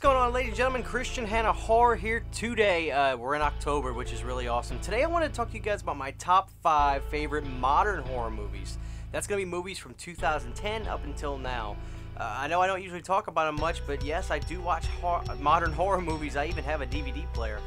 going on, ladies and gentlemen? Christian Hanna Horror here today. We're in October, which is really awesome. Today I want to talk to you guys about my top 5 favorite modern horror movies. That's going to be movies from 2010 up until now. I know I don't usually talk about them much, but yes, I do watch modern horror movies. I even have a DVD player.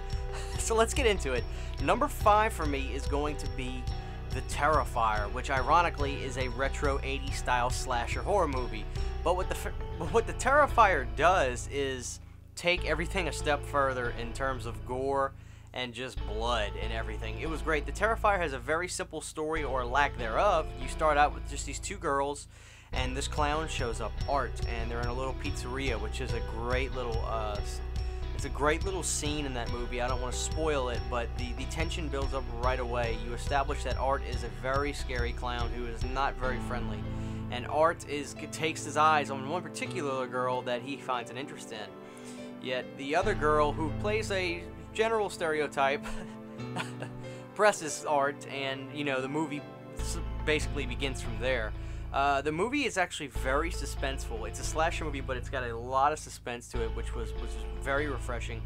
So let's get into it. Number 5 for me is going to be the Terra Fire, which ironically is a retro 80s style slasher horror movie. But what the Terra Fire does is take everything a step further in terms of gore and just blood and everything. It was great. The Terra Fire has a very simple story, or lack thereof. You start out with just these 2 girls, and this clown shows up, Art, and they're in a little pizzeria, which is a great little it's a great little scene in that movie. I don't want to spoil it, but the tension builds up right away. You establish that Art is a very scary clown who is not very friendly. And Art takes his eyes on one particular girl that he finds an interest in. Yet the other girl, who plays a general stereotype, presses Art, and the movie basically begins from there. The movie is actually very suspenseful. It's a slasher movie, but it's got a lot of suspense to it, which was very refreshing.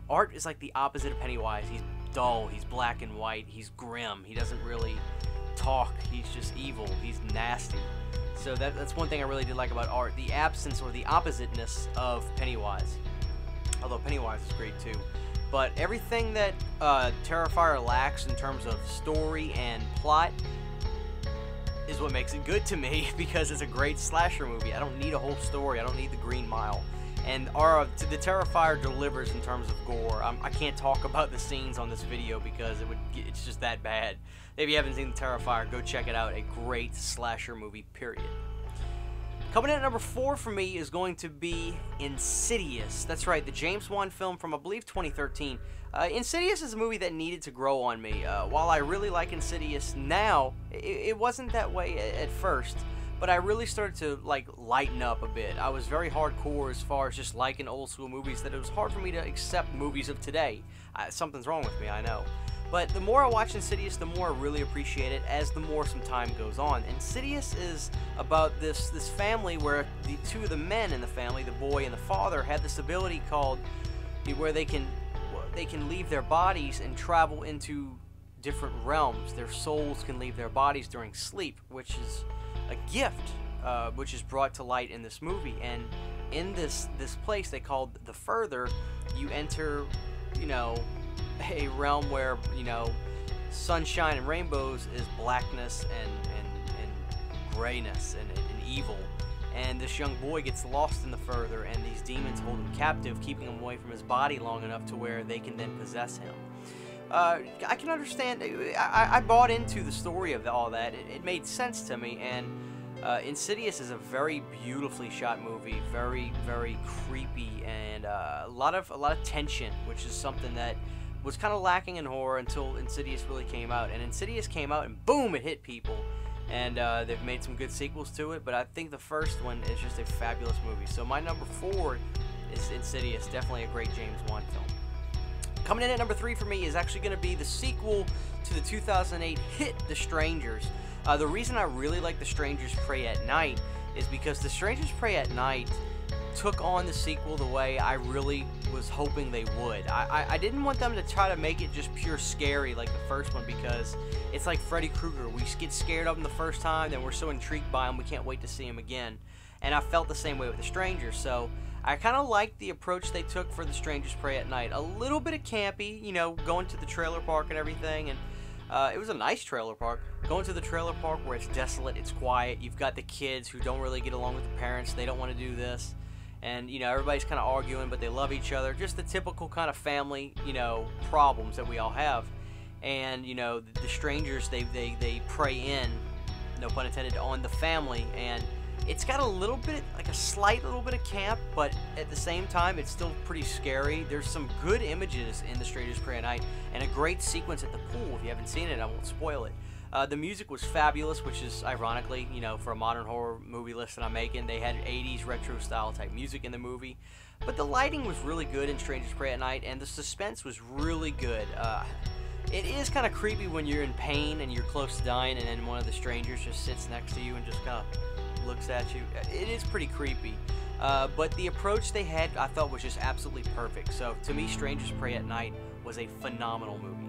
Art is like the opposite of Pennywise. He's dull, he's black and white, he's grim, he doesn't really talk, he's just evil, he's nasty. So that's one thing I really did like about Art, the absence or the oppositeness of Pennywise. Although Pennywise is great too. But everything that Terrifier lacks in terms of story and plot is what makes it good to me, because it's a great slasher movie. I don't need a whole story. I don't need the Green Mile. And the Terrifier delivers in terms of gore. I can't talk about the scenes on this video because it's just that bad. If you haven't seen the Terrifier, go check it out. A great slasher movie, period. Coming in at number 4 for me is going to be Insidious. That's right, the James Wan film from, I believe, 2013. Insidious is a movie that needed to grow on me. While I really like Insidious now, it wasn't that way at first. But I really started to lighten up a bit. I was very hardcore as far as just liking old school movies, that it was hard for me to accept movies of today. Something's wrong with me, I know. But the more I watch Insidious, the more I really appreciate it as the more some time goes on. Insidious is about this family where the 2 of the men in the family, the boy and the father, have this ability called where they can leave their bodies and travel into different realms. Their souls can leave their bodies during sleep, which is a gift, which is brought to light in this movie. And in this place they called the Further, you enter, a realm where, sunshine and rainbows is blackness and grayness and evil. And this young boy gets lost in the Further, and these demons hold him captive, keeping him away from his body long enough to where they can then possess him. I can understand. I bought into the story of all that. It made sense to me, and Insidious is a very beautifully shot movie, very, very creepy, and a lot of tension, which is something that was kind of lacking in horror until Insidious really came out. And Insidious came out, and boom, it hit people. And they've made some good sequels to it, but I think the first one is just a fabulous movie. So my number 4 is Insidious, definitely a great James Wan film. Coming in at number 3 for me is actually going to be the sequel to the 2008 hit The Strangers. The reason I really like The Strangers Prey at Night is because The Strangers Prey at Night took on the sequel the way I really was hoping they would. I didn't want them to try to make it just pure scary like the first one, because it's like Freddy Krueger. We get scared of him the first time, then we're so intrigued by him we can't wait to see him again. And I felt the same way with The Strangers, so I kind of liked the approach they took for The Strangers Prey at Night. A little bit of campy, going to the trailer park and everything, and it was a nice trailer park. Going to the trailer park where it's desolate, it's quiet, you've got the kids who don't really get along with the parents, they don't want to do this. And, everybody's kind of arguing, but they love each other. Just the typical kind of family, problems that we all have. And, the strangers, they prey in, no pun intended, on the family. And it's got a little bit, like a slight little bit of camp, but at the same time, it's still pretty scary. There's some good images in The Strangers Prey at Night, and a great sequence at the pool. If you haven't seen it, I won't spoil it. The music was fabulous, which is ironically, for a modern horror movie list that I'm making, they had 80s retro style type music in the movie. But the lighting was really good in Strangers Prey at Night, and the suspense was really good. It is kind of creepy when you're in pain and you're close to dying, and then one of the strangers just sits next to you and just kind of looks at you. It is pretty creepy. But the approach they had, I thought, was just absolutely perfect. So to me, Strangers Prey at Night was a phenomenal movie.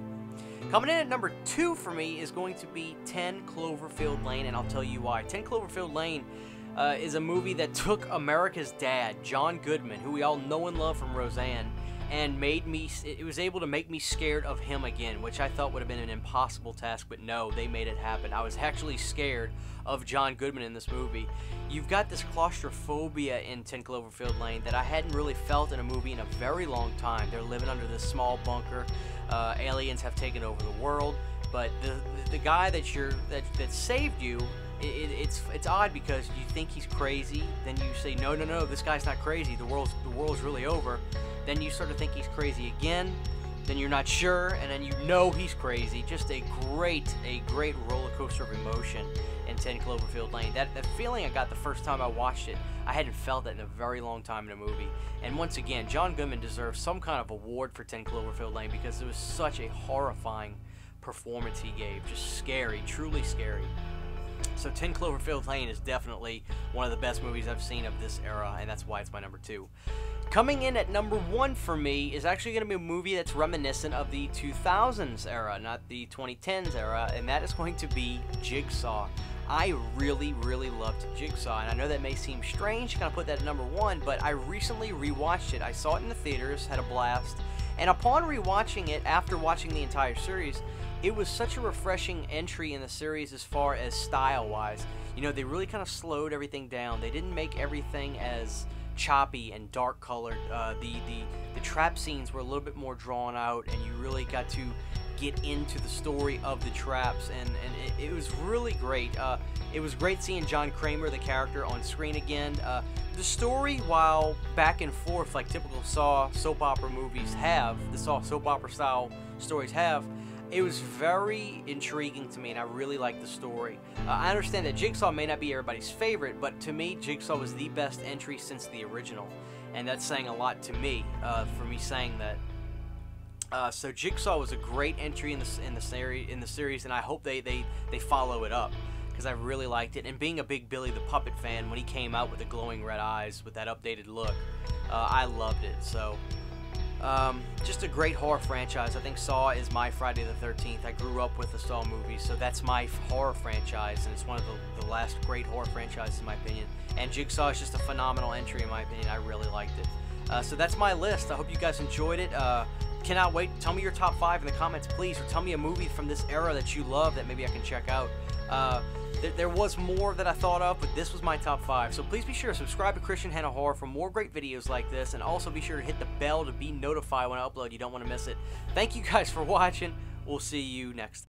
Coming in at number 2 for me is going to be 10 Cloverfield Lane, and I'll tell you why. 10 Cloverfield Lane is a movie that took America's dad, John Goodman, who we all know and love from Roseanne, and it was able to make me scared of him again, which I thought would have been an impossible task, but no, they made it happen. I was actually scared of John Goodman in this movie. You've got this claustrophobia in 10 Cloverfield Lane that I hadn't really felt in a movie in a very long time. They're living under this small bunker. Aliens have taken over the world, but the guy that saved you, it's odd because you think he's crazy, then you say no, this guy's not crazy. The world's really over. Then you sort of think he's crazy again. Then you're not sure, and then you know he's crazy. Just a great roller coaster of emotion in 10 Cloverfield Lane. That feeling I got the first time I watched it, I hadn't felt that in a very long time in a movie. And once again, John Goodman deserves some kind of award for 10 Cloverfield Lane because it was such a horrifying performance he gave. Just scary, truly scary. So 10 Cloverfield Lane is definitely one of the best movies I've seen of this era, and that's why it's my number 2. Coming in at number 1 for me is actually going to be a movie that's reminiscent of the 2000s era, not the 2010s era, and that is going to be Jigsaw. I really loved Jigsaw, and I know that may seem strange to kind of put that at number 1, but I recently rewatched it. I saw it in the theaters, had a blast, and upon rewatching it after watching the entire series, it was such a refreshing entry in the series as far as style-wise. You know, they really kind of slowed everything down. They didn't make everything as choppy and dark colored. The trap scenes were a little bit more drawn out, and you really got to get into the story of the traps, and it was really great. It was great seeing John Kramer, the character, on screen again. The story, while back and forth like typical Saw soap opera movies have, the Saw soap opera style stories have, it was very intriguing to me, and I really liked the story. I understand that Jigsaw may not be everybody's favorite, but to me, Jigsaw was the best entry since the original, and that's saying a lot to me, for me saying that. So Jigsaw was a great entry in the series, and I hope they follow it up, because I really liked it. And being a big Billy the Puppet fan, when he came out with the glowing red eyes with that updated look, I loved it. So just a great horror franchise. I think Saw is my Friday the 13th. I grew up with the Saw movies, so that's my horror franchise, and it's one of the last great horror franchises in my opinion. And Jigsaw is just a phenomenal entry in my opinion. I really liked it. So that's my list. I hope you guys enjoyed it. Cannot wait. Tell me your top 5 in the comments, please, or tell me a movie from this era that you love that maybe I can check out. There was more that I thought of, but this was my top 5. So please be sure to subscribe to Christian Hannah Horror for more great videos like this, and also be sure to hit the bell to be notified when I upload. You don't want to miss it. Thank you guys for watching. We'll see you next time.